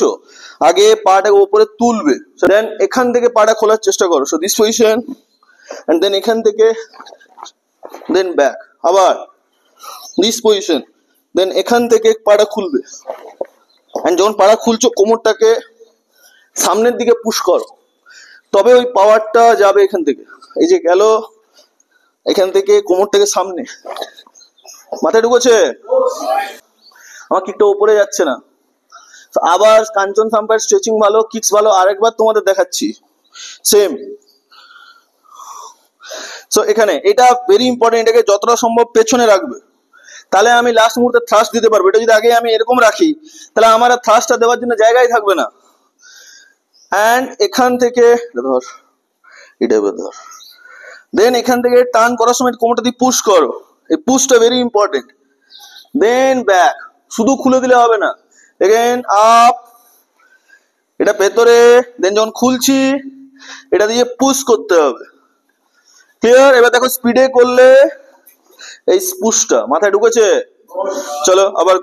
করছো, আগে পাটাকে উপরে তুলবে, দেন এখান থেকে পাটা খোলার চেষ্টা করো, so this position, and then এখান থেকে দেন ব্যাক, আবার দিস পজিশন, দেন এখান থেকে পাটা খুলবে, এন্ড যখন পাটা খুলছো কোমরটাকে সামনের দিকে পুশ করো, তবে ওই পাওয়ারটা যাবে এখান থেকে, এই যে গেল এখান থেকে কোমরটাকে সামনে, মাথায় ঢুকেছে, আমার কিকটা উপরে যাচ্ছে না। আবার কাঞ্চন সাম্পার স্ট্রেচিং ভালো, কিক্স ভালো, আরেকবার তোমাদের দেখাচ্ছি সেম। সো এখানে এটা ভেরি ইম্পর্টেন্ট, এটাকে যতটা সম্ভব পেছনে রাখবে, তাহলে আমি লাস্ট মুহূর্তে থ্রাস্ট দিতে পারবো। এটা যদি আগে আমি এরকম রাখি তাহলে আমার আর থ্রাস্টটা দেওয়ার জন্য জায়গায় থাকবে না। অ্যান্ড এখান থেকে ধর, এটা ধর, দেন এখান থেকে টার্ন করার সময় কোমরটা দিয়ে পুশ করো, এই পুশটা ভেরি ইম্পর্টেন্ট। দেন ব্যাক, শুধু খুলে দিলে হবে না, এগেন আপ, এটা ভেতরে, দেন যখন খুলছি এটা দিয়ে পুশ করতে হবে। ক্লিয়ার? এবার দেখো স্পিডে করলে এই পুশটা মাথায় ঢুকেছে। চলো আবার